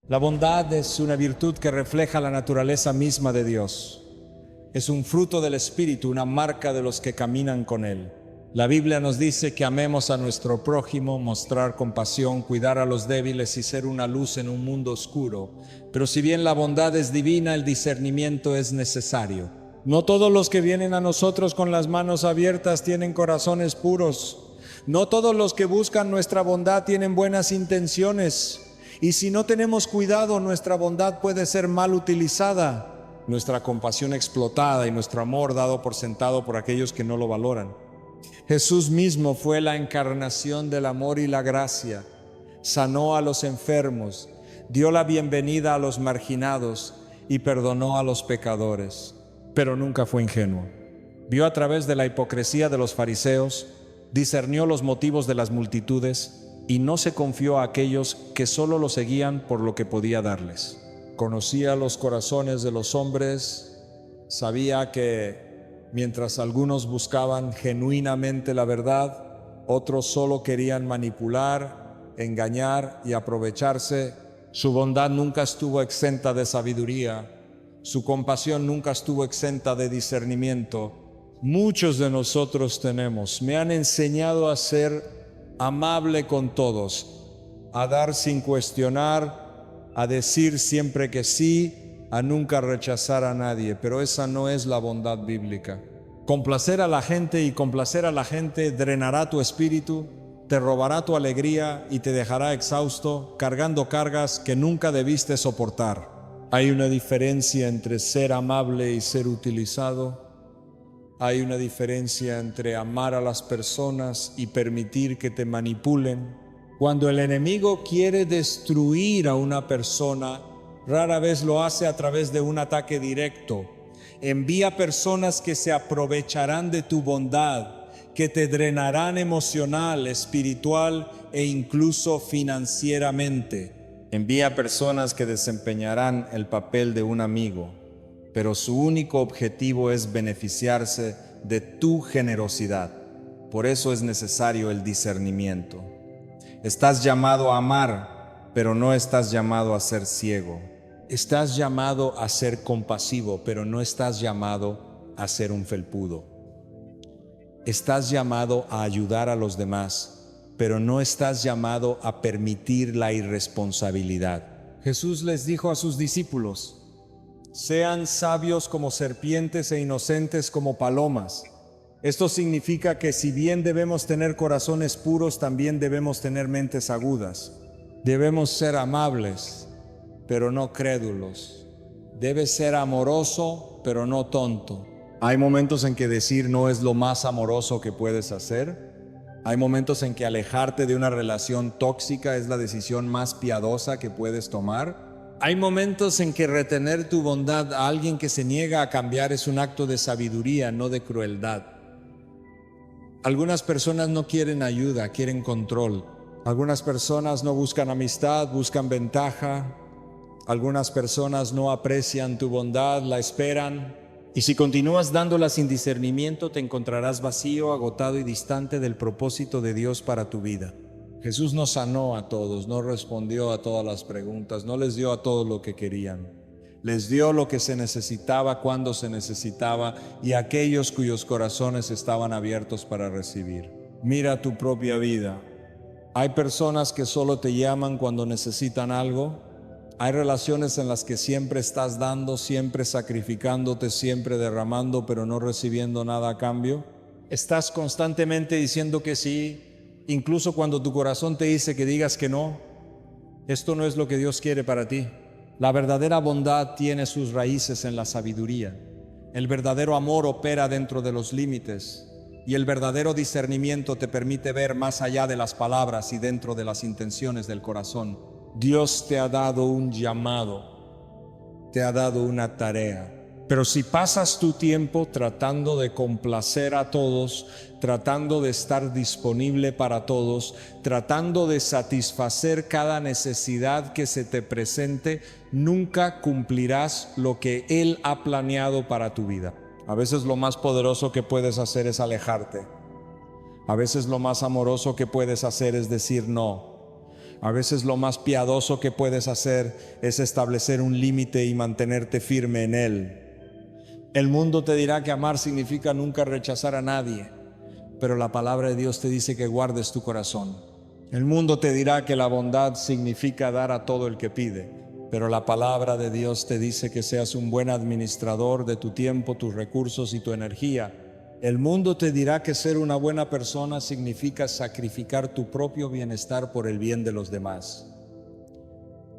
La bondad es una virtud que refleja la naturaleza misma de Dios. Es un fruto del Espíritu, una marca de los que caminan con Él. La Biblia nos dice que amemos a nuestro prójimo, mostrar compasión, cuidar a los débiles y ser una luz en un mundo oscuro. Pero si bien la bondad es divina, el discernimiento es necesario. No todos los que vienen a nosotros con las manos abiertas tienen corazones puros. No todos los que buscan nuestra bondad tienen buenas intenciones. Y si no tenemos cuidado, nuestra bondad puede ser mal utilizada, nuestra compasión explotada y nuestro amor dado por sentado por aquellos que no lo valoran. Jesús mismo fue la encarnación del amor y la gracia. Sanó a los enfermos, dio la bienvenida a los marginados y perdonó a los pecadores. Pero nunca fue ingenuo. Vio a través de la hipocresía de los fariseos, discernió los motivos de las multitudes y no se confió a aquellos que solo lo seguían por lo que podía darles. Conocía los corazones de los hombres, sabía que mientras algunos buscaban genuinamente la verdad, otros solo querían manipular, engañar y aprovecharse. Su bondad nunca estuvo exenta de sabiduría, su compasión nunca estuvo exenta de discernimiento. Muchos de nosotros me han enseñado a ser amable con todos, a dar sin cuestionar, a decir siempre que sí, a nunca rechazar a nadie, pero esa no es la bondad bíblica. Complacer a la gente y complacer a la gente drenará tu espíritu, te robará tu alegría y te dejará exhausto, cargando cargas que nunca debiste soportar. Hay una diferencia entre ser amable y ser utilizado. Hay una diferencia entre amar a las personas y permitir que te manipulen. Cuando el enemigo quiere destruir a una persona, rara vez lo hace a través de un ataque directo. Envía personas que se aprovecharán de tu bondad, que te drenarán emocional, espiritual e incluso financieramente. Envía personas que desempeñarán el papel de un amigo, pero su único objetivo es beneficiarse de tu generosidad. Por eso es necesario el discernimiento. Estás llamado a amar, pero no estás llamado a ser ciego. Estás llamado a ser compasivo, pero no estás llamado a ser un felpudo. Estás llamado a ayudar a los demás, pero no estás llamado a permitir la irresponsabilidad. Jesús les dijo a sus discípulos: sean sabios como serpientes e inocentes como palomas. Esto significa que si bien debemos tener corazones puros, también debemos tener mentes agudas. Debemos ser amables, pero no crédulos. Debes ser amoroso, pero no tonto. Hay momentos en que decir no es lo más amoroso que puedes hacer. Hay momentos en que alejarte de una relación tóxica es la decisión más piadosa que puedes tomar. Hay momentos en que retener tu bondad a alguien que se niega a cambiar es un acto de sabiduría, no de crueldad. Algunas personas no quieren ayuda, quieren control. Algunas personas no buscan amistad, buscan ventaja. Algunas personas no aprecian tu bondad, la esperan. Y si continúas dándola sin discernimiento, te encontrarás vacío, agotado y distante del propósito de Dios para tu vida. Jesús no sanó a todos, no respondió a todas las preguntas, no les dio a todos lo que querían. Les dio lo que se necesitaba cuando se necesitaba y a aquellos cuyos corazones estaban abiertos para recibir. Mira tu propia vida. Hay personas que solo te llaman cuando necesitan algo. Hay relaciones en las que siempre estás dando, siempre sacrificándote, siempre derramando, pero no recibiendo nada a cambio. Estás constantemente diciendo que sí, incluso cuando tu corazón te dice que digas que no. Esto no es lo que Dios quiere para ti. La verdadera bondad tiene sus raíces en la sabiduría. El verdadero amor opera dentro de los límites. Y el verdadero discernimiento te permite ver más allá de las palabras y dentro de las intenciones del corazón. Dios te ha dado un llamado, te ha dado una tarea. Pero si pasas tu tiempo tratando de complacer a todos, tratando de estar disponible para todos, tratando de satisfacer cada necesidad que se te presente, nunca cumplirás lo que Él ha planeado para tu vida. A veces lo más poderoso que puedes hacer es alejarte. A veces lo más amoroso que puedes hacer es decir no. A veces lo más piadoso que puedes hacer es establecer un límite y mantenerte firme en él. El mundo te dirá que amar significa nunca rechazar a nadie, pero la palabra de Dios te dice que guardes tu corazón. El mundo te dirá que la bondad significa dar a todo el que pide, pero la palabra de Dios te dice que seas un buen administrador de tu tiempo, tus recursos y tu energía. El mundo te dirá que ser una buena persona significa sacrificar tu propio bienestar por el bien de los demás.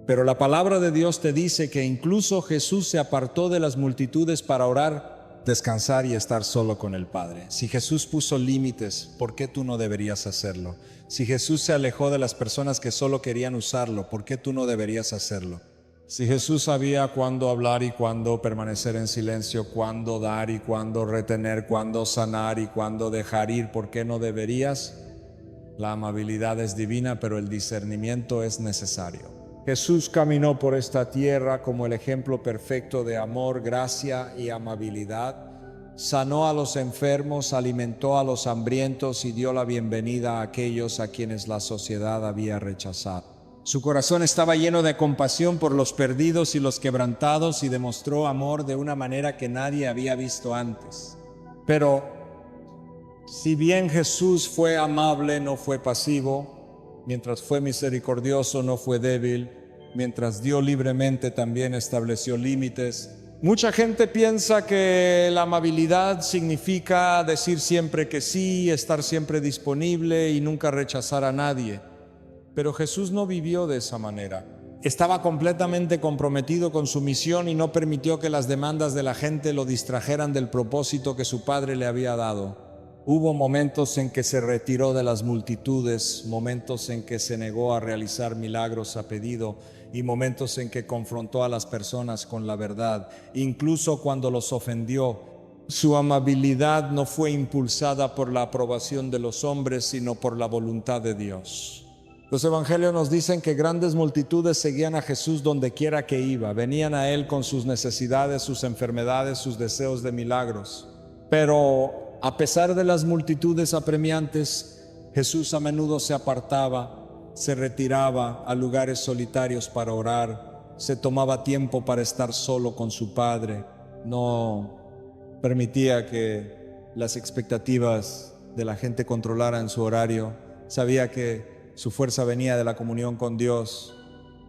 Pero la palabra de Dios te dice que incluso Jesús se apartó de las multitudes para orar, descansar y estar solo con el Padre. Si Jesús puso límites, ¿por qué tú no deberías hacerlo? Si Jesús se alejó de las personas que solo querían usarlo, ¿por qué tú no deberías hacerlo? Si Jesús sabía cuándo hablar y cuándo permanecer en silencio, cuándo dar y cuándo retener, cuándo sanar y cuándo dejar ir, ¿por qué no deberías? La amabilidad es divina, pero el discernimiento es necesario. Jesús caminó por esta tierra como el ejemplo perfecto de amor, gracia y amabilidad. Sanó a los enfermos, alimentó a los hambrientos y dio la bienvenida a aquellos a quienes la sociedad había rechazado. Su corazón estaba lleno de compasión por los perdidos y los quebrantados y demostró amor de una manera que nadie había visto antes. Pero, si bien Jesús fue amable, no fue pasivo, mientras fue misericordioso, no fue débil, mientras dio libremente, también estableció límites. Mucha gente piensa que la amabilidad significa decir siempre que sí, estar siempre disponible y nunca rechazar a nadie. Pero Jesús no vivió de esa manera. Estaba completamente comprometido con su misión y no permitió que las demandas de la gente lo distrajeran del propósito que su Padre le había dado. Hubo momentos en que se retiró de las multitudes, momentos en que se negó a realizar milagros a pedido y momentos en que confrontó a las personas con la verdad, incluso cuando los ofendió. Su amabilidad no fue impulsada por la aprobación de los hombres, sino por la voluntad de Dios. Los evangelios nos dicen que grandes multitudes seguían a Jesús donde quiera que iba. Venían a Él con sus necesidades, sus enfermedades, sus deseos de milagros. Pero a pesar de las multitudes apremiantes, Jesús a menudo se apartaba, se retiraba a lugares solitarios para orar, se tomaba tiempo para estar solo con su Padre. No permitía que las expectativas de la gente controlaran su horario. Sabía que su fuerza venía de la comunión con Dios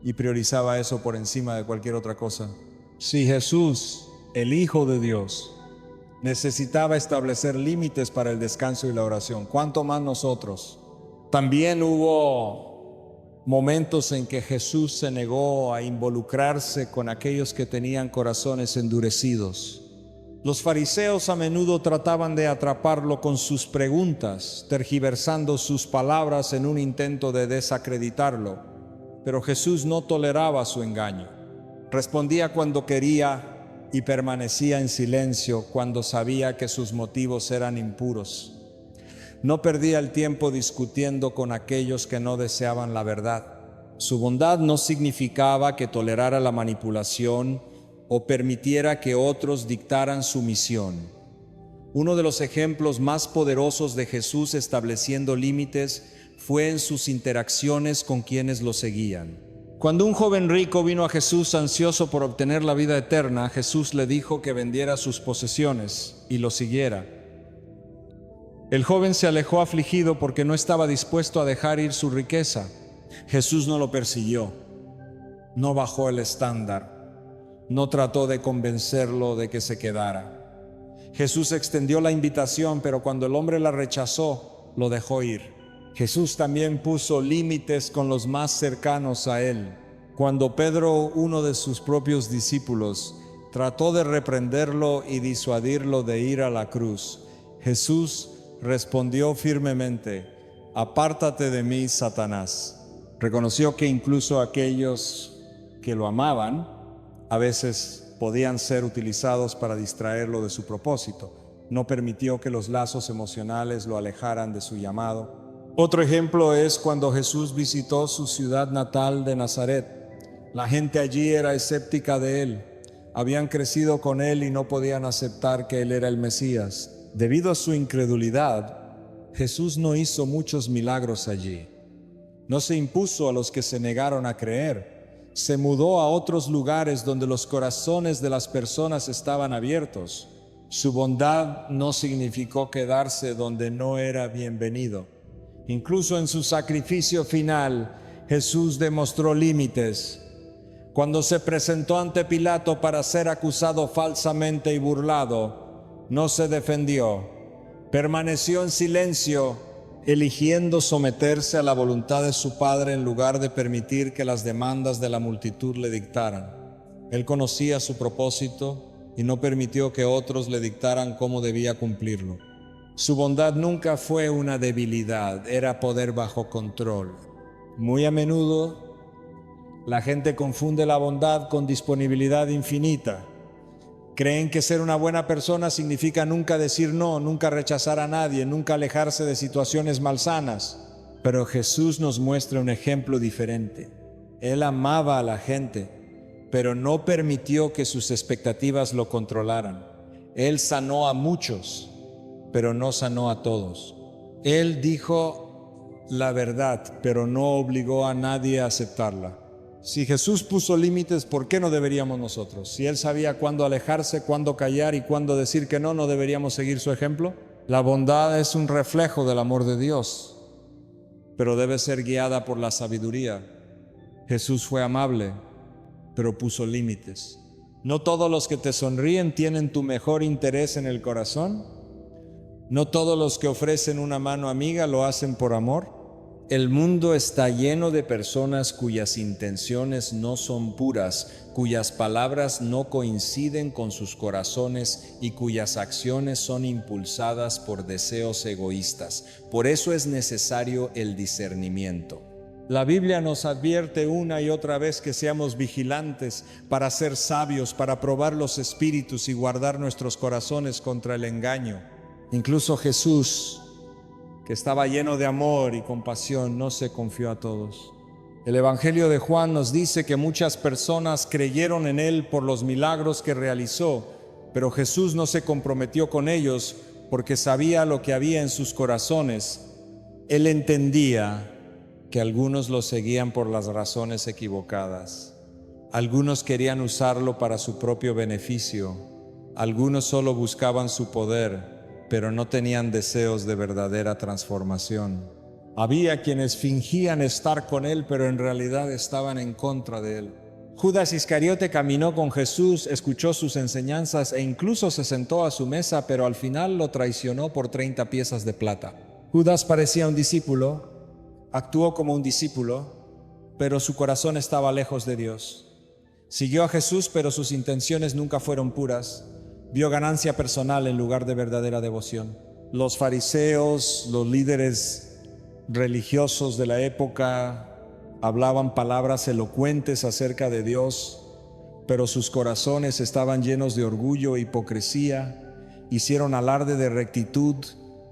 y priorizaba eso por encima de cualquier otra cosa. Si Jesús, el Hijo de Dios, necesitaba establecer límites para el descanso y la oración, ¿cuánto más nosotros? También hubo momentos en que Jesús se negó a involucrarse con aquellos que tenían corazones endurecidos. Los fariseos a menudo trataban de atraparlo con sus preguntas, tergiversando sus palabras en un intento de desacreditarlo. Pero Jesús no toleraba su engaño. Respondía cuando quería y permanecía en silencio cuando sabía que sus motivos eran impuros. No perdía el tiempo discutiendo con aquellos que no deseaban la verdad. Su bondad no significaba que tolerara la manipulación o permitiera que otros dictaran su misión. Uno de los ejemplos más poderosos de Jesús estableciendo límites fue en sus interacciones con quienes lo seguían. Cuando un joven rico vino a Jesús ansioso por obtener la vida eterna, Jesús le dijo que vendiera sus posesiones y lo siguiera. El joven se alejó afligido porque no estaba dispuesto a dejar ir su riqueza. Jesús no lo persiguió, no bajó el estándar, no trató de convencerlo de que se quedara. Jesús extendió la invitación, pero cuando el hombre la rechazó, lo dejó ir. Jesús también puso límites con los más cercanos a él. Cuando Pedro, uno de sus propios discípulos, trató de reprenderlo y disuadirlo de ir a la cruz, Jesús respondió firmemente: «Apártate de mí, Satanás». Reconoció que incluso aquellos que lo amaban a veces podían ser utilizados para distraerlo de su propósito. No permitió que los lazos emocionales lo alejaran de su llamado. Otro ejemplo es cuando Jesús visitó su ciudad natal de Nazaret. La gente allí era escéptica de él. Habían crecido con él y no podían aceptar que él era el Mesías. Debido a su incredulidad, Jesús no hizo muchos milagros allí. No se impuso a los que se negaron a creer. Se mudó a otros lugares donde los corazones de las personas estaban abiertos. Su bondad no significó quedarse donde no era bienvenido. Incluso en su sacrificio final, Jesús demostró límites. Cuando se presentó ante Pilato para ser acusado falsamente y burlado, no se defendió. Permaneció en silencio, eligiendo someterse a la voluntad de su Padre en lugar de permitir que las demandas de la multitud le dictaran. Él conocía su propósito y no permitió que otros le dictaran cómo debía cumplirlo. Su bondad nunca fue una debilidad, era poder bajo control. Muy a menudo, la gente confunde la bondad con disponibilidad infinita. Creen que ser una buena persona significa nunca decir no, nunca rechazar a nadie, nunca alejarse de situaciones malsanas. Pero Jesús nos muestra un ejemplo diferente. Él amaba a la gente, pero no permitió que sus expectativas lo controlaran. Él sanó a muchos, pero no sanó a todos. Él dijo la verdad, pero no obligó a nadie a aceptarla. Si Jesús puso límites, ¿por qué no deberíamos nosotros? Si Él sabía cuándo alejarse, cuándo callar y cuándo decir que no, ¿no deberíamos seguir su ejemplo? La bondad es un reflejo del amor de Dios, pero debe ser guiada por la sabiduría. Jesús fue amable, pero puso límites. ¿No todos los que te sonríen tienen tu mejor interés en el corazón? ¿No todos los que ofrecen una mano amiga lo hacen por amor? El mundo está lleno de personas cuyas intenciones no son puras, cuyas palabras no coinciden con sus corazones y cuyas acciones son impulsadas por deseos egoístas. Por eso es necesario el discernimiento. La Biblia nos advierte una y otra vez que seamos vigilantes para ser sabios, para probar los espíritus y guardar nuestros corazones contra el engaño. Incluso Jesús, que estaba lleno de amor y compasión, no se confió a todos. El Evangelio de Juan nos dice que muchas personas creyeron en Él por los milagros que realizó, pero Jesús no se comprometió con ellos porque sabía lo que había en sus corazones. Él entendía que algunos lo seguían por las razones equivocadas. Algunos querían usarlo para su propio beneficio. Algunos solo buscaban su poder, pero no tenían deseos de verdadera transformación. Había quienes fingían estar con Él, pero en realidad estaban en contra de Él. Judas Iscariote caminó con Jesús, escuchó sus enseñanzas e incluso se sentó a su mesa, pero al final lo traicionó por 30 piezas de plata. Judas parecía un discípulo, actuó como un discípulo, pero su corazón estaba lejos de Dios. Siguió a Jesús, pero sus intenciones nunca fueron puras. Vio ganancia personal en lugar de verdadera devoción. Los fariseos, los líderes religiosos de la época, hablaban palabras elocuentes acerca de Dios, pero sus corazones estaban llenos de orgullo e hipocresía. Hicieron alarde de rectitud,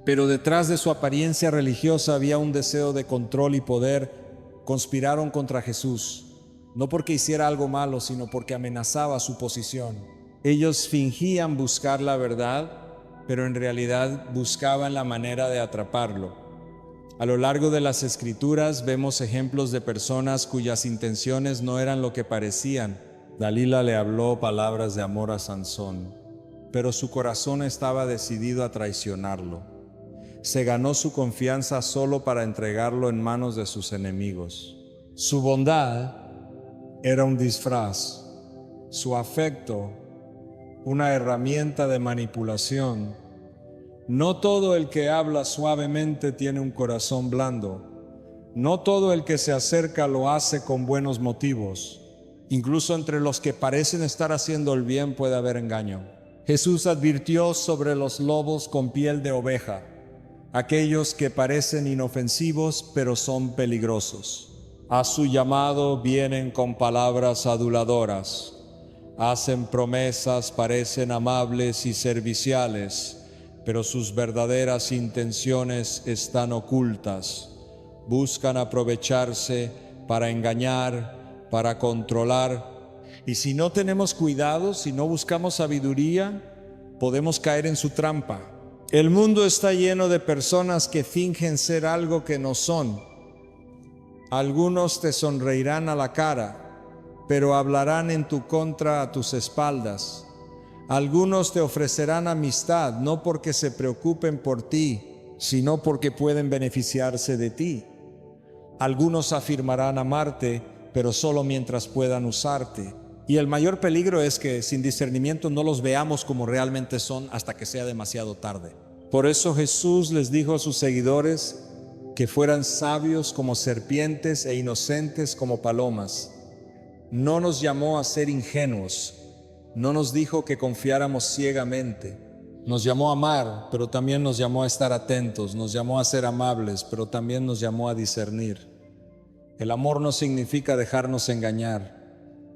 pero detrás de su apariencia religiosa había un deseo de control y poder. Conspiraron contra Jesús, no porque hiciera algo malo, sino porque amenazaba su posición. Ellos fingían buscar la verdad, pero en realidad buscaban la manera de atraparlo. A lo largo de las Escrituras vemos ejemplos de personas cuyas intenciones no eran lo que parecían. Dalila le habló palabras de amor a Sansón, pero su corazón estaba decidido a traicionarlo. Se ganó su confianza solo para entregarlo en manos de sus enemigos. Su bondad era un disfraz, su afecto una herramienta de manipulación. No todo el que habla suavemente tiene un corazón blando. No todo el que se acerca lo hace con buenos motivos. Incluso entre los que parecen estar haciendo el bien puede haber engaño. Jesús advirtió sobre los lobos con piel de oveja, aquellos que parecen inofensivos pero son peligrosos. A su llamado vienen con palabras aduladoras. Hacen promesas, parecen amables y serviciales, pero sus verdaderas intenciones están ocultas. Buscan aprovecharse para engañar, para controlar. Y si no tenemos cuidado, si no buscamos sabiduría, podemos caer en su trampa. El mundo está lleno de personas que fingen ser algo que no son. Algunos te sonreirán a la cara, pero hablarán en tu contra a tus espaldas. Algunos te ofrecerán amistad, no porque se preocupen por ti, sino porque pueden beneficiarse de ti. Algunos afirmarán amarte, pero solo mientras puedan usarte. Y el mayor peligro es que sin discernimiento no los veamos como realmente son hasta que sea demasiado tarde. Por eso Jesús les dijo a sus seguidores que fueran sabios como serpientes e inocentes como palomas. No nos llamó a ser ingenuos, no nos dijo que confiáramos ciegamente. Nos llamó a amar, pero también nos llamó a estar atentos, nos llamó a ser amables, pero también nos llamó a discernir. El amor no significa dejarnos engañar.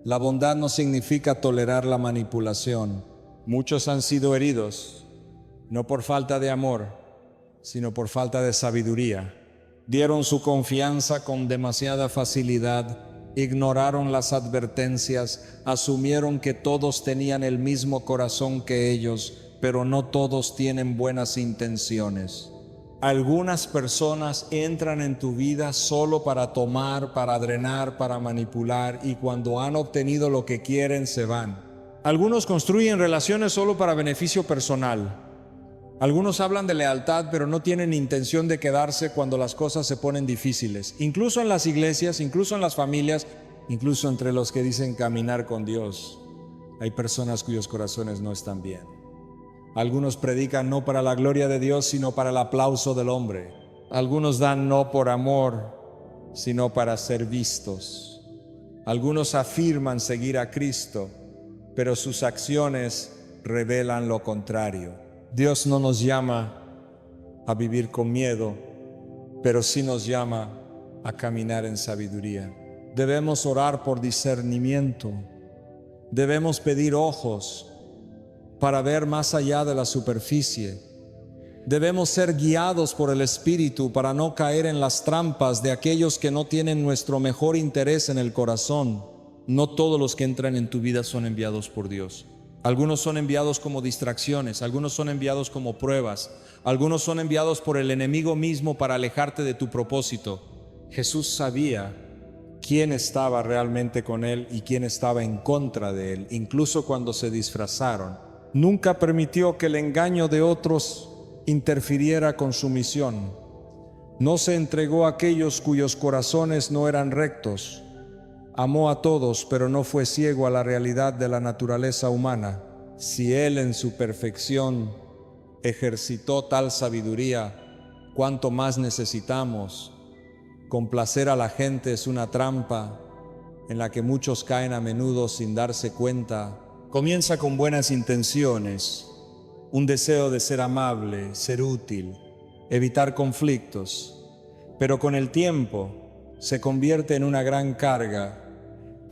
La bondad no significa tolerar la manipulación. Muchos han sido heridos, no por falta de amor, sino por falta de sabiduría. Dieron su confianza con demasiada facilidad, ignoraron las advertencias, asumieron que todos tenían el mismo corazón que ellos, pero no todos tienen buenas intenciones. Algunas personas entran en tu vida solo para tomar, para drenar, para manipular, y cuando han obtenido lo que quieren se van. Algunos construyen relaciones solo para beneficio personal. Algunos hablan de lealtad, pero no tienen intención de quedarse cuando las cosas se ponen difíciles. Incluso en las iglesias, incluso en las familias, incluso entre los que dicen caminar con Dios, hay personas cuyos corazones no están bien. Algunos predican no para la gloria de Dios, sino para el aplauso del hombre. Algunos dan no por amor, sino para ser vistos. Algunos afirman seguir a Cristo, pero sus acciones revelan lo contrario. Dios no nos llama a vivir con miedo, pero sí nos llama a caminar en sabiduría. Debemos orar por discernimiento. Debemos pedir ojos para ver más allá de la superficie. Debemos ser guiados por el Espíritu para no caer en las trampas de aquellos que no tienen nuestro mejor interés en el corazón. No todos los que entran en tu vida son enviados por Dios. Algunos son enviados como distracciones, algunos son enviados como pruebas, algunos son enviados por el enemigo mismo para alejarte de tu propósito. Jesús sabía quién estaba realmente con él y quién estaba en contra de él, incluso cuando se disfrazaron. Nunca permitió que el engaño de otros interfiriera con su misión. No se entregó a aquellos cuyos corazones no eran rectos. Amó a todos, pero no fue ciego a la realidad de la naturaleza humana. Si Él en su perfección ejercitó tal sabiduría, ¿cuánto más necesitamos? Complacer a la gente es una trampa en la que muchos caen a menudo sin darse cuenta. Comienza con buenas intenciones, un deseo de ser amable, ser útil, evitar conflictos, pero con el tiempo se convierte en una gran carga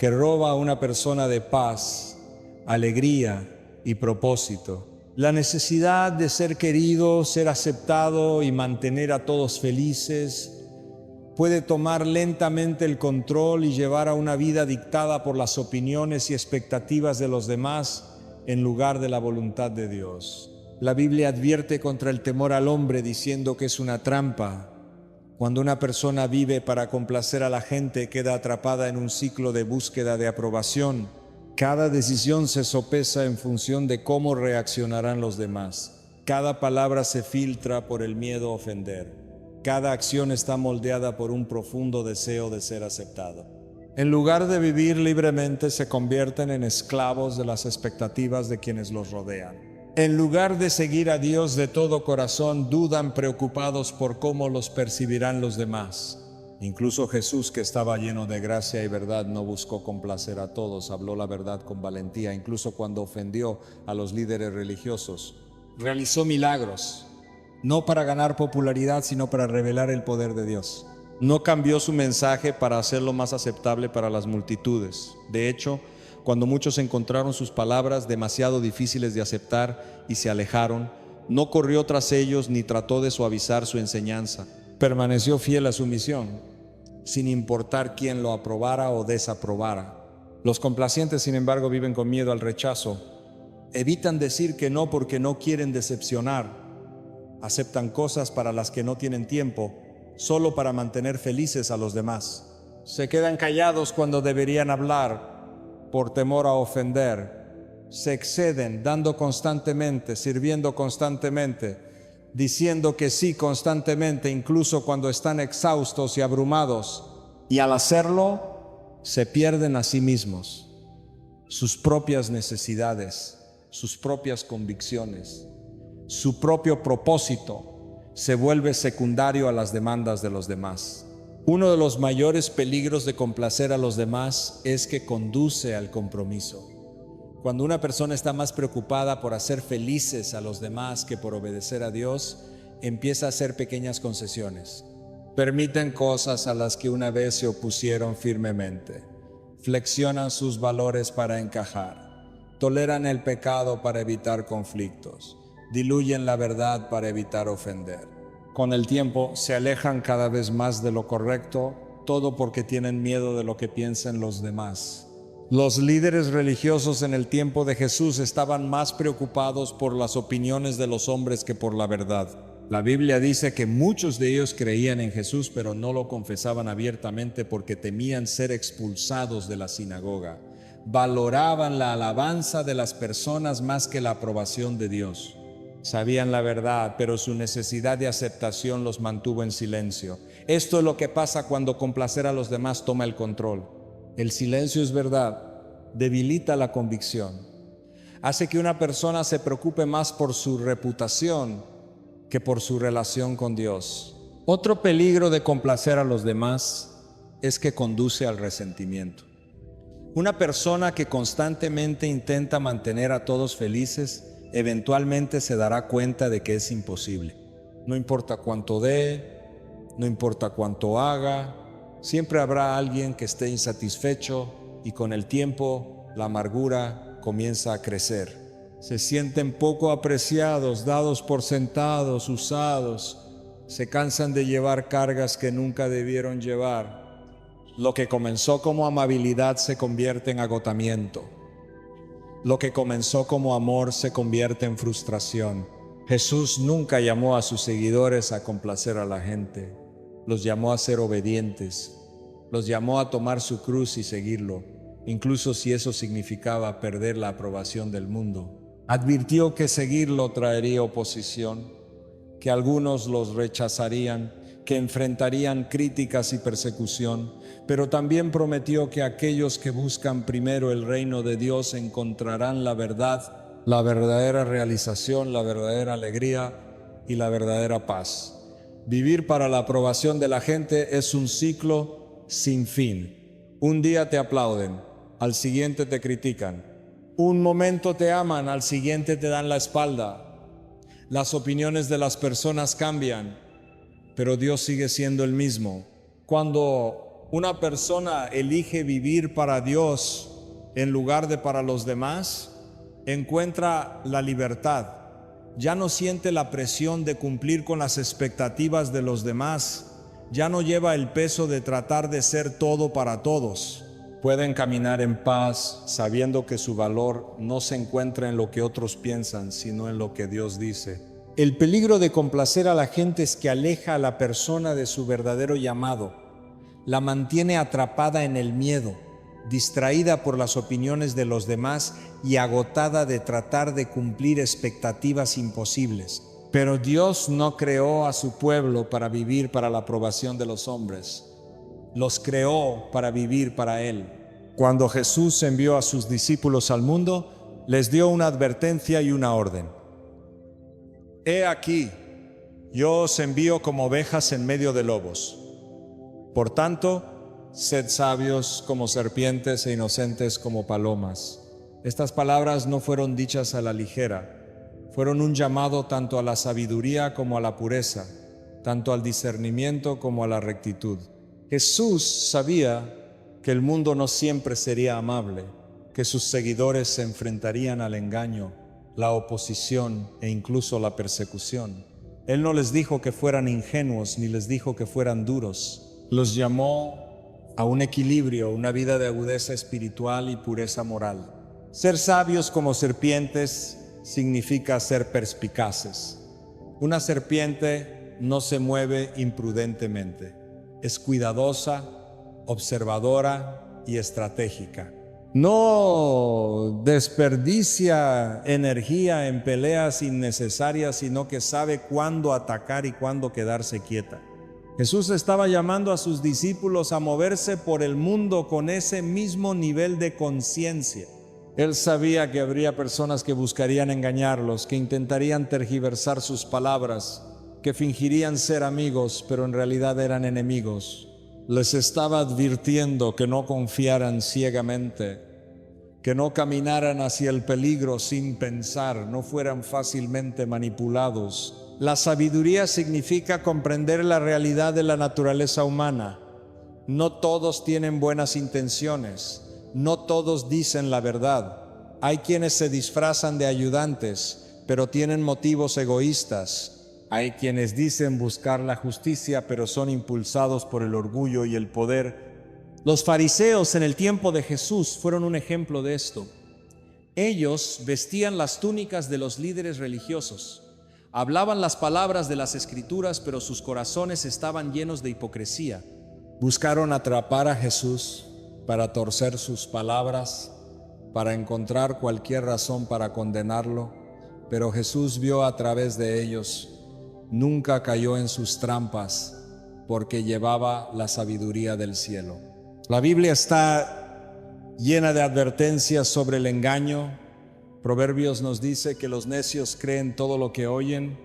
que roba a una persona de paz, alegría y propósito. La necesidad de ser querido, ser aceptado y mantener a todos felices puede tomar lentamente el control y llevar a una vida dictada por las opiniones y expectativas de los demás en lugar de la voluntad de Dios. La Biblia advierte contra el temor al hombre diciendo que es una trampa. Cuando una persona vive para complacer a la gente, queda atrapada en un ciclo de búsqueda de aprobación. Cada decisión se sopesa en función de cómo reaccionarán los demás. Cada palabra se filtra por el miedo a ofender. Cada acción está moldeada por un profundo deseo de ser aceptado. En lugar de vivir libremente, se convierten en esclavos de las expectativas de quienes los rodean. En lugar de seguir a Dios de todo corazón, dudan preocupados por cómo los percibirán los demás. Incluso Jesús, que estaba lleno de gracia y verdad, no buscó complacer a todos, habló la verdad con valentía, incluso cuando ofendió a los líderes religiosos. Realizó milagros, no para ganar popularidad, sino para revelar el poder de Dios. No cambió su mensaje para hacerlo más aceptable para las multitudes. De hecho, cuando muchos encontraron sus palabras demasiado difíciles de aceptar y se alejaron, no corrió tras ellos ni trató de suavizar su enseñanza. Permaneció fiel a su misión, sin importar quién lo aprobara o desaprobara. Los complacientes, sin embargo, viven con miedo al rechazo. Evitan decir que no porque no quieren decepcionar. Aceptan cosas para las que no tienen tiempo, solo para mantener felices a los demás. Se quedan callados cuando deberían hablar por temor a ofender. Se exceden dando constantemente, sirviendo constantemente, diciendo que sí constantemente, incluso cuando están exhaustos y abrumados. Y al hacerlo, se pierden a sí mismos, sus propias necesidades, sus propias convicciones, su propio propósito se vuelve secundario a las demandas de los demás. Uno de los mayores peligros de complacer a los demás es que conduce al compromiso. Cuando una persona está más preocupada por hacer felices a los demás que por obedecer a Dios, empieza a hacer pequeñas concesiones. Permiten cosas a las que una vez se opusieron firmemente. Flexionan sus valores para encajar. Toleran el pecado para evitar conflictos. Diluyen la verdad para evitar ofender. Con el tiempo se alejan cada vez más de lo correcto, todo porque tienen miedo de lo que piensen los demás. Los líderes religiosos en el tiempo de Jesús estaban más preocupados por las opiniones de los hombres que por la verdad. La Biblia dice que muchos de ellos creían en Jesús, pero no lo confesaban abiertamente porque temían ser expulsados de la sinagoga. Valoraban la alabanza de las personas más que la aprobación de Dios. Sabían la verdad, pero su necesidad de aceptación los mantuvo en silencio. Esto es lo que pasa cuando complacer a los demás toma el control. El silencio es verdad, debilita la convicción. Hace que una persona se preocupe más por su reputación que por su relación con Dios. Otro peligro de complacer a los demás es que conduce al resentimiento. Una persona que constantemente intenta mantener a todos felices, eventualmente se dará cuenta de que es imposible. No importa cuánto dé, no importa cuánto haga, siempre habrá alguien que esté insatisfecho y con el tiempo la amargura comienza a crecer. Se sienten poco apreciados, dados por sentados, usados. Se cansan de llevar cargas que nunca debieron llevar. Lo que comenzó como amabilidad se convierte en agotamiento. Lo que comenzó como amor se convierte en frustración. Jesús nunca llamó a sus seguidores a complacer a la gente. Los llamó a ser obedientes. Los llamó a tomar su cruz y seguirlo, incluso si eso significaba perder la aprobación del mundo. Advirtió que seguirlo traería oposición, que algunos los rechazarían, que enfrentarían críticas y persecución, pero también prometió que aquellos que buscan primero el reino de Dios encontrarán la verdad, la verdadera realización, la verdadera alegría y la verdadera paz. Vivir para la aprobación de la gente es un ciclo sin fin. Un día te aplauden, al siguiente te critican. Un momento te aman, al siguiente te dan la espalda. Las opiniones de las personas cambian, pero Dios sigue siendo el mismo. Cuando una persona elige vivir para Dios en lugar de para los demás, encuentra la libertad. Ya no siente la presión de cumplir con las expectativas de los demás. Ya no lleva el peso de tratar de ser todo para todos. Pueden caminar en paz, sabiendo que su valor no se encuentra en lo que otros piensan, sino en lo que Dios dice. El peligro de complacer a la gente es que aleja a la persona de su verdadero llamado. La mantiene atrapada en el miedo, distraída por las opiniones de los demás y agotada de tratar de cumplir expectativas imposibles. Pero Dios no creó a su pueblo para vivir para la aprobación de los hombres. Los creó para vivir para Él. Cuando Jesús envió a sus discípulos al mundo, les dio una advertencia y una orden. He aquí, yo os envío como ovejas en medio de lobos. Por tanto, sed sabios como serpientes e inocentes como palomas. Estas palabras no fueron dichas a la ligera. Fueron un llamado tanto a la sabiduría como a la pureza, tanto al discernimiento como a la rectitud. Jesús sabía que el mundo no siempre sería amable, que sus seguidores se enfrentarían al engaño, la oposición e incluso la persecución. Él no les dijo que fueran ingenuos ni les dijo que fueran duros. Los llamó a un equilibrio, una vida de agudeza espiritual y pureza moral. Ser sabios como serpientes significa ser perspicaces. Una serpiente no se mueve imprudentemente. Es cuidadosa, observadora y estratégica. No desperdicia energía en peleas innecesarias, sino que sabe cuándo atacar y cuándo quedarse quieta. Jesús estaba llamando a sus discípulos a moverse por el mundo con ese mismo nivel de conciencia. Él sabía que habría personas que buscarían engañarlos, que intentarían tergiversar sus palabras, que fingirían ser amigos, pero en realidad eran enemigos. Les estaba advirtiendo que no confiaran ciegamente, que no caminaran hacia el peligro sin pensar, no fueran fácilmente manipulados. La sabiduría significa comprender la realidad de la naturaleza humana. No todos tienen buenas intenciones, no todos dicen la verdad. Hay quienes se disfrazan de ayudantes, pero tienen motivos egoístas. Hay quienes dicen buscar la justicia, pero son impulsados por el orgullo y el poder. Los fariseos en el tiempo de Jesús fueron un ejemplo de esto. Ellos vestían las túnicas de los líderes religiosos, hablaban las palabras de las Escrituras, pero sus corazones estaban llenos de hipocresía. Buscaron atrapar a Jesús para torcer sus palabras, para encontrar cualquier razón para condenarlo, pero Jesús vio a través de ellos. Nunca cayó en sus trampas, porque llevaba la sabiduría del cielo. La Biblia está llena de advertencias sobre el engaño. Proverbios nos dice que los necios creen todo lo que oyen,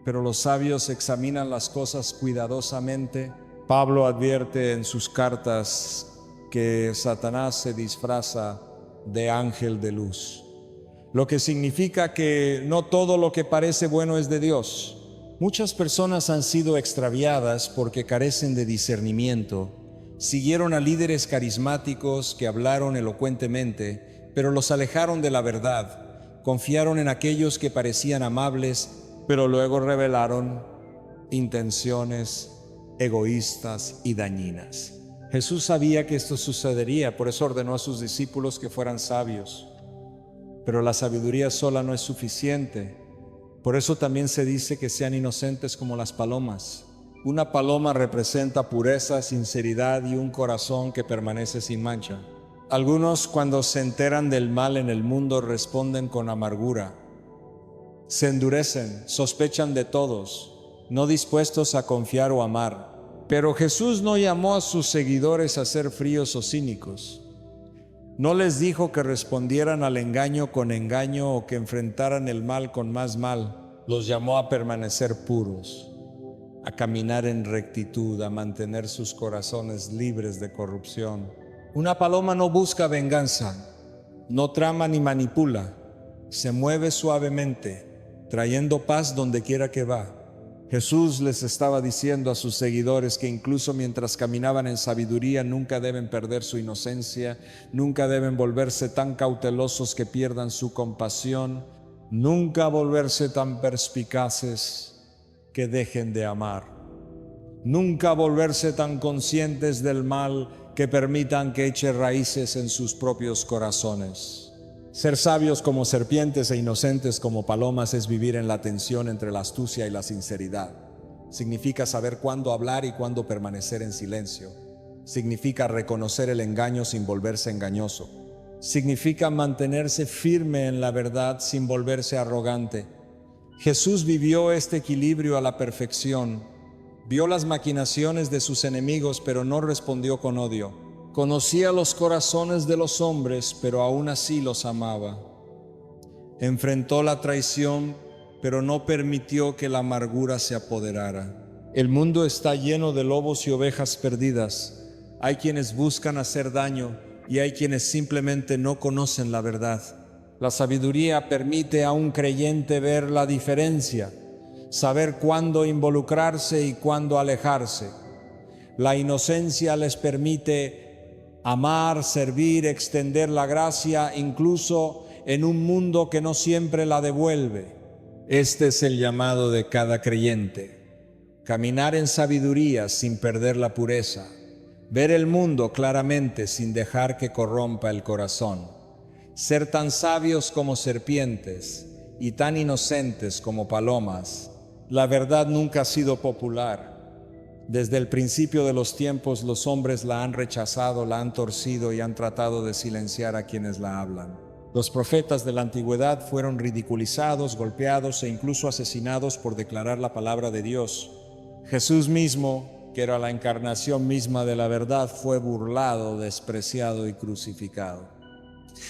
pero los sabios examinan las cosas cuidadosamente. Pablo advierte en sus cartas que Satanás se disfraza de ángel de luz, lo que significa que no todo lo que parece bueno es de Dios. Muchas personas han sido extraviadas porque carecen de discernimiento. Siguieron a líderes carismáticos que hablaron elocuentemente, pero los alejaron de la verdad. Confiaron en aquellos que parecían amables, pero luego revelaron intenciones egoístas y dañinas. Jesús sabía que esto sucedería, por eso ordenó a sus discípulos que fueran sabios. Pero la sabiduría sola no es suficiente. Por eso también se dice que sean inocentes como las palomas. Una paloma representa pureza, sinceridad y un corazón que permanece sin mancha. Algunos, cuando se enteran del mal en el mundo, responden con amargura. Se endurecen, sospechan de todos, no dispuestos a confiar o amar. Pero Jesús no llamó a sus seguidores a ser fríos o cínicos. No les dijo que respondieran al engaño con engaño o que enfrentaran el mal con más mal. Los llamó a permanecer puros, a caminar en rectitud, a mantener sus corazones libres de corrupción. Una paloma no busca venganza, no trama ni manipula, se mueve suavemente, trayendo paz donde quiera que va. Jesús les estaba diciendo a sus seguidores que incluso mientras caminaban en sabiduría nunca deben perder su inocencia, nunca deben volverse tan cautelosos que pierdan su compasión, nunca volverse tan perspicaces que dejen de amar, nunca volverse tan conscientes del mal que permitan que eche raíces en sus propios corazones. Ser sabios como serpientes e inocentes como palomas es vivir en la tensión entre la astucia y la sinceridad. Significa saber cuándo hablar y cuándo permanecer en silencio. Significa reconocer el engaño sin volverse engañoso. Significa mantenerse firme en la verdad sin volverse arrogante. Jesús vivió este equilibrio a la perfección. Vio las maquinaciones de sus enemigos, pero no respondió con odio. Conocía los corazones de los hombres, pero aún así los amaba. Enfrentó la traición, pero no permitió que la amargura se apoderara. El mundo está lleno de lobos y ovejas perdidas. Hay quienes buscan hacer daño y hay quienes simplemente no conocen la verdad. La sabiduría permite a un creyente ver la diferencia, saber cuándo involucrarse y cuándo alejarse. La inocencia les permite amar, servir, extender la gracia, incluso en un mundo que no siempre la devuelve. Este es el llamado de cada creyente: caminar en sabiduría sin perder la pureza, ver el mundo claramente sin dejar que corrompa el corazón, ser tan sabios como serpientes y tan inocentes como palomas. La verdad nunca ha sido popular. Desde el principio de los tiempos los hombres la han rechazado, la han torcido y han tratado de silenciar a quienes la hablan. Los profetas de la antigüedad fueron ridiculizados, golpeados e incluso asesinados por declarar la palabra de Dios. Jesús mismo, que era la encarnación misma de la verdad, fue burlado, despreciado y crucificado.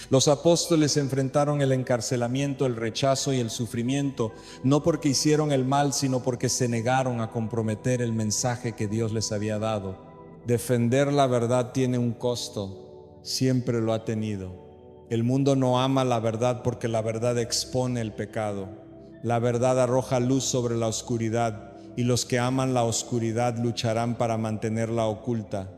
Los apóstoles enfrentaron el encarcelamiento, el rechazo y el sufrimiento, no porque hicieron el mal, sino porque se negaron a comprometer el mensaje que Dios les había dado. Defender la verdad tiene un costo, siempre lo ha tenido. El mundo no ama la verdad porque la verdad expone el pecado. La verdad arroja luz sobre la oscuridad, y los que aman la oscuridad lucharán para mantenerla oculta.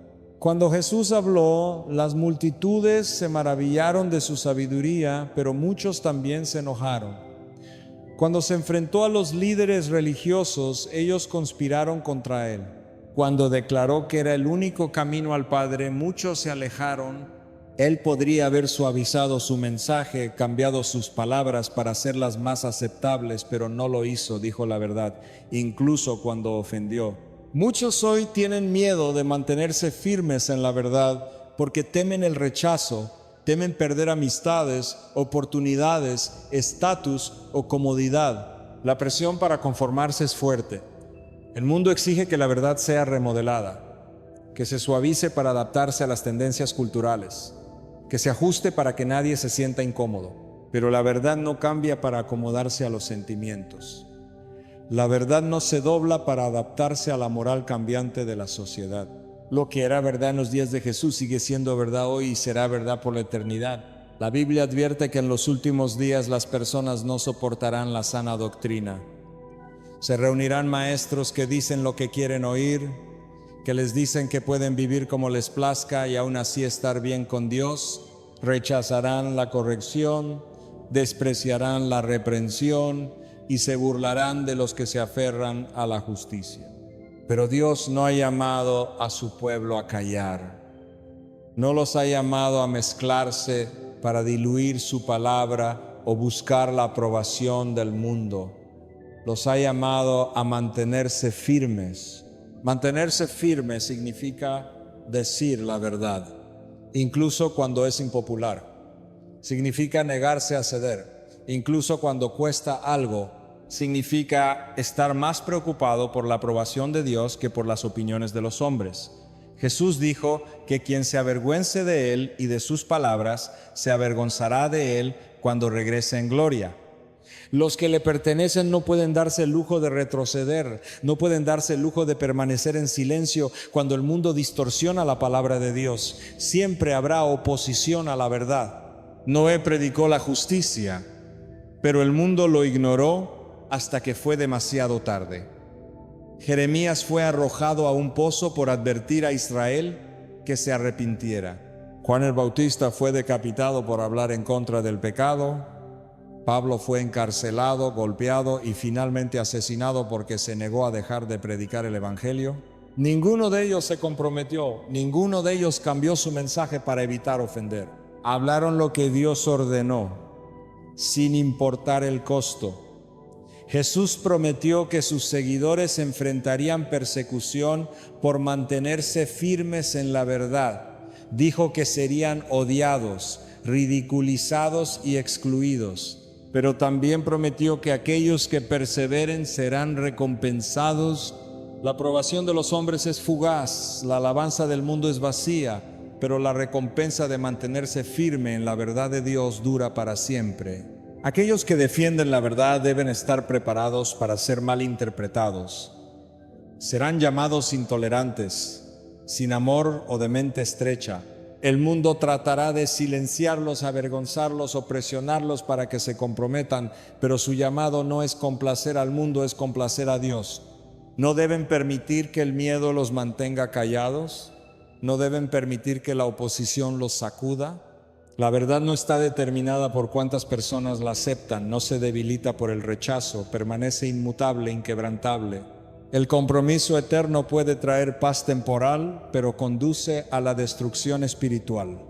Cuando Jesús habló, las multitudes se maravillaron de su sabiduría, pero muchos también se enojaron. Cuando se enfrentó a los líderes religiosos, ellos conspiraron contra él. Cuando declaró que era el único camino al Padre, muchos se alejaron. Él podría haber suavizado su mensaje, cambiado sus palabras para hacerlas más aceptables, pero no lo hizo, dijo la verdad, incluso cuando ofendió. Muchos hoy tienen miedo de mantenerse firmes en la verdad porque temen el rechazo, temen perder amistades, oportunidades, estatus o comodidad. La presión para conformarse es fuerte. El mundo exige que la verdad sea remodelada, que se suavice para adaptarse a las tendencias culturales, que se ajuste para que nadie se sienta incómodo. Pero la verdad no cambia para acomodarse a los sentimientos. La verdad no se dobla para adaptarse a la moral cambiante de la sociedad. Lo que era verdad en los días de Jesús sigue siendo verdad hoy y será verdad por la eternidad. La Biblia advierte que en los últimos días las personas no soportarán la sana doctrina. Se reunirán maestros que dicen lo que quieren oír, que les dicen que pueden vivir como les plazca y aún así estar bien con Dios. Rechazarán la corrección, despreciarán la reprensión y se burlarán de los que se aferran a la justicia. Pero Dios no ha llamado a su pueblo a callar. No los ha llamado a mezclarse para diluir su palabra o buscar la aprobación del mundo. Los ha llamado a mantenerse firmes. Mantenerse firme significa decir la verdad, incluso cuando es impopular. Significa negarse a ceder. Incluso cuando cuesta algo, significa estar más preocupado por la aprobación de Dios que por las opiniones de los hombres. Jesús dijo que quien se avergüence de él y de sus palabras, se avergonzará de él cuando regrese en gloria. Los que le pertenecen no pueden darse el lujo de retroceder, no pueden darse el lujo de permanecer en silencio cuando el mundo distorsiona la palabra de Dios. Siempre habrá oposición a la verdad. Noé predicó la justicia, pero el mundo lo ignoró hasta que fue demasiado tarde. Jeremías fue arrojado a un pozo por advertir a Israel que se arrepintiera. Juan el Bautista fue decapitado por hablar en contra del pecado. Pablo fue encarcelado, golpeado y finalmente asesinado porque se negó a dejar de predicar el Evangelio. Ninguno de ellos se comprometió, ninguno de ellos cambió su mensaje para evitar ofender. Hablaron lo que Dios ordenó, sin importar el costo. Jesús prometió que sus seguidores enfrentarían persecución por mantenerse firmes en la verdad. Dijo que serían odiados, ridiculizados y excluidos. Pero también prometió que aquellos que perseveren serán recompensados. La aprobación de los hombres es fugaz, la alabanza del mundo es vacía, pero la recompensa de mantenerse firme en la verdad de Dios dura para siempre. Aquellos que defienden la verdad deben estar preparados para ser malinterpretados. Serán llamados intolerantes, sin amor o de mente estrecha. El mundo tratará de silenciarlos, avergonzarlos o presionarlos para que se comprometan, pero su llamado no es complacer al mundo, es complacer a Dios. No deben permitir que el miedo los mantenga callados. No deben permitir que la oposición los sacuda. La verdad no está determinada por cuántas personas la aceptan, no se debilita por el rechazo, permanece inmutable, inquebrantable. El compromiso eterno puede traer paz temporal, pero conduce a la destrucción espiritual.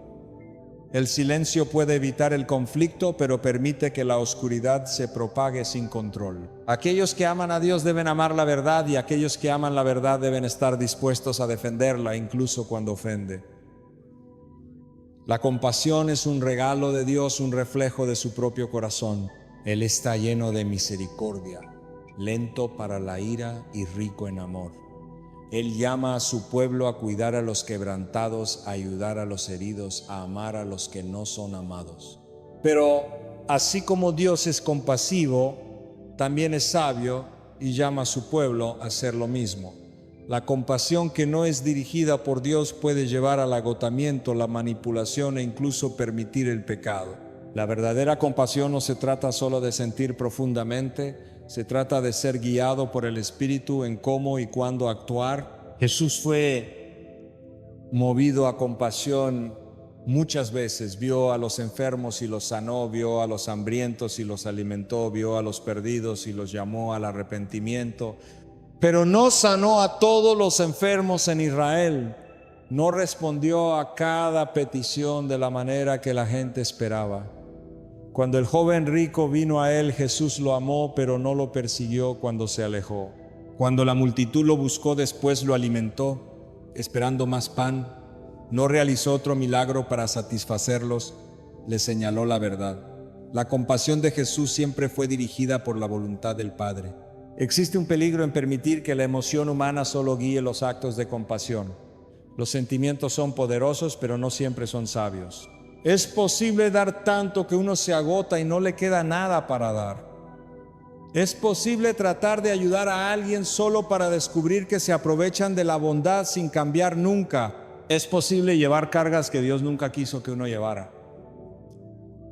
El silencio puede evitar el conflicto, pero permite que la oscuridad se propague sin control. Aquellos que aman a Dios deben amar la verdad, y aquellos que aman la verdad deben estar dispuestos a defenderla, incluso cuando ofende. La compasión es un regalo de Dios, un reflejo de su propio corazón. Él está lleno de misericordia, lento para la ira y rico en amor. Él llama a su pueblo a cuidar a los quebrantados, a ayudar a los heridos, a amar a los que no son amados. Pero así como Dios es compasivo, también es sabio y llama a su pueblo a hacer lo mismo. La compasión que no es dirigida por Dios puede llevar al agotamiento, la manipulación e incluso permitir el pecado. La verdadera compasión no se trata solo de sentir profundamente, se trata de ser guiado por el Espíritu en cómo y cuándo actuar. Jesús fue movido a compasión muchas veces. Vio a los enfermos y los sanó, vio a los hambrientos y los alimentó, vio a los perdidos y los llamó al arrepentimiento. Pero no sanó a todos los enfermos en Israel. No respondió a cada petición de la manera que la gente esperaba. Cuando el joven rico vino a él, Jesús lo amó, pero no lo persiguió cuando se alejó. Cuando la multitud lo buscó, después lo alimentó, esperando más pan. No realizó otro milagro para satisfacerlos, les señaló la verdad. La compasión de Jesús siempre fue dirigida por la voluntad del Padre. Existe un peligro en permitir que la emoción humana solo guíe los actos de compasión. Los sentimientos son poderosos, pero no siempre son sabios. Es posible dar tanto que uno se agota y no le queda nada para dar. Es posible tratar de ayudar a alguien solo para descubrir que se aprovechan de la bondad sin cambiar nunca. Es posible llevar cargas que Dios nunca quiso que uno llevara.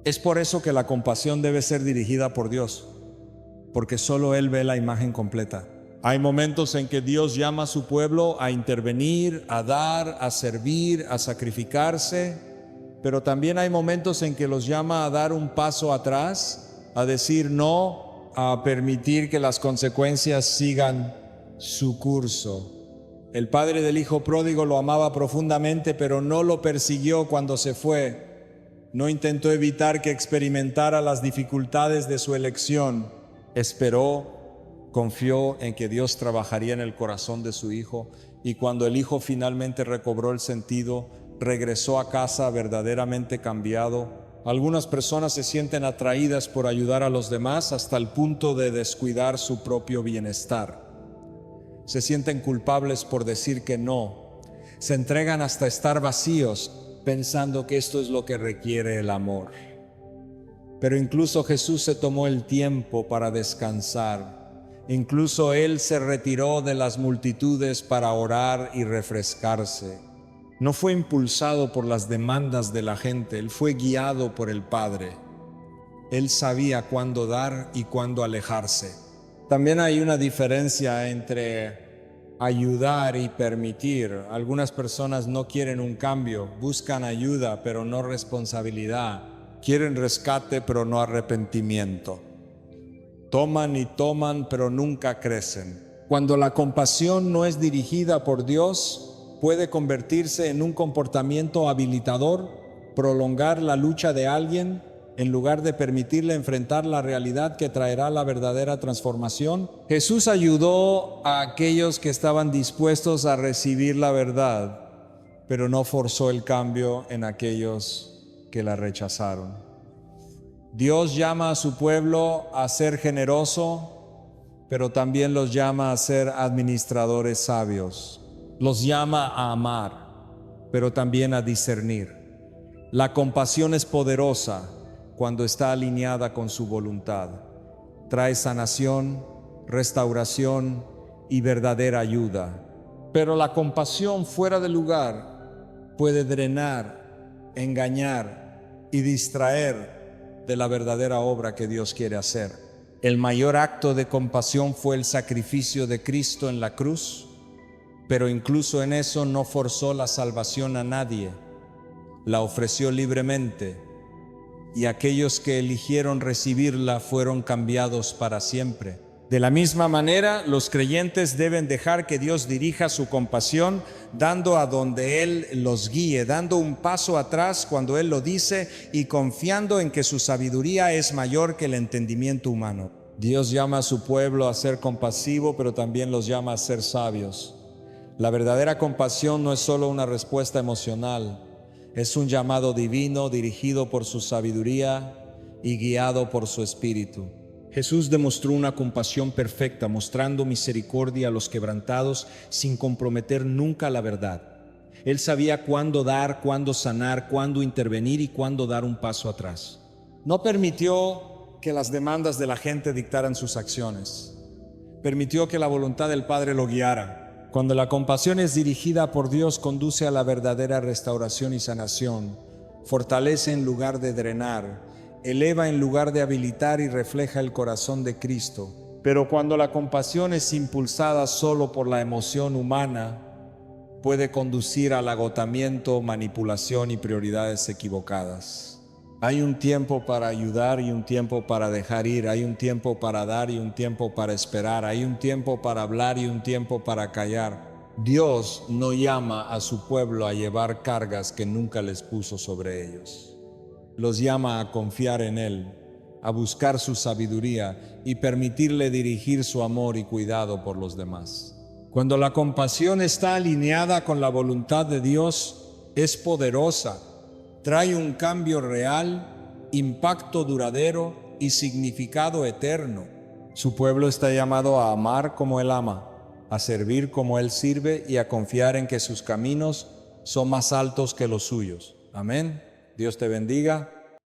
Es por eso que la compasión debe ser dirigida por Dios, porque solo Él ve la imagen completa. Hay momentos en que Dios llama a su pueblo a intervenir, a dar, a servir, a sacrificarse. Pero también hay momentos en que los llama a dar un paso atrás, a decir no, a permitir que las consecuencias sigan su curso. El padre del hijo pródigo lo amaba profundamente, pero no lo persiguió cuando se fue. No intentó evitar que experimentara las dificultades de su elección. Esperó, confió en que Dios trabajaría en el corazón de su hijo, y cuando el hijo finalmente recobró el sentido, regresó a casa verdaderamente cambiado. Algunas personas se sienten atraídas por ayudar a los demás hasta el punto de descuidar su propio bienestar. Se sienten culpables por decir que no. Se entregan hasta estar vacíos, pensando que esto es lo que requiere el amor. Pero incluso Jesús se tomó el tiempo para descansar. Incluso Él se retiró de las multitudes para orar y refrescarse. No fue impulsado por las demandas de la gente, Él fue guiado por el Padre. Él sabía cuándo dar y cuándo alejarse. También hay una diferencia entre ayudar y permitir. Algunas personas no quieren un cambio, buscan ayuda pero no responsabilidad. Quieren rescate pero no arrepentimiento. Toman y toman pero nunca crecen. Cuando la compasión no es dirigida por Dios, puede convertirse en un comportamiento habilitador, prolongar la lucha de alguien en lugar de permitirle enfrentar la realidad que traerá la verdadera transformación. Jesús ayudó a aquellos que estaban dispuestos a recibir la verdad, pero no forzó el cambio en aquellos que la rechazaron. Dios llama a su pueblo a ser generoso, pero también los llama a ser administradores sabios. Los llama a amar, pero también a discernir. La compasión es poderosa cuando está alineada con su voluntad. Trae sanación, restauración y verdadera ayuda. Pero la compasión fuera de lugar puede drenar, engañar y distraer de la verdadera obra que Dios quiere hacer. El mayor acto de compasión fue el sacrificio de Cristo en la cruz. Pero incluso en eso no forzó la salvación a nadie, la ofreció libremente, y aquellos que eligieron recibirla fueron cambiados para siempre. De la misma manera, los creyentes deben dejar que Dios dirija su compasión, dando a donde Él los guíe, dando un paso atrás cuando Él lo dice y confiando en que su sabiduría es mayor que el entendimiento humano. Dios llama a su pueblo a ser compasivo, pero también los llama a ser sabios. La verdadera compasión no es solo una respuesta emocional, es un llamado divino dirigido por su sabiduría y guiado por su espíritu. Jesús demostró una compasión perfecta, mostrando misericordia a los quebrantados sin comprometer nunca la verdad. Él sabía cuándo dar, cuándo sanar, cuándo intervenir y cuándo dar un paso atrás. No permitió que las demandas de la gente dictaran sus acciones. Permitió que la voluntad del Padre lo guiara. Cuando la compasión es dirigida por Dios, conduce a la verdadera restauración y sanación. Fortalece en lugar de drenar. Eleva en lugar de habilitar y refleja el corazón de Cristo. Pero cuando la compasión es impulsada solo por la emoción humana, puede conducir al agotamiento, manipulación y prioridades equivocadas. Hay un tiempo para ayudar y un tiempo para dejar ir. Hay un tiempo para dar y un tiempo para esperar. Hay un tiempo para hablar y un tiempo para callar. Dios no llama a su pueblo a llevar cargas que nunca les puso sobre ellos. Los llama a confiar en Él, a buscar su sabiduría y permitirle dirigir su amor y cuidado por los demás. Cuando la compasión está alineada con la voluntad de Dios, es poderosa, trae un cambio real, impacto duradero y significado eterno. Su pueblo está llamado a amar como Él ama, a servir como Él sirve y a confiar en que sus caminos son más altos que los suyos. Amén. Dios te bendiga.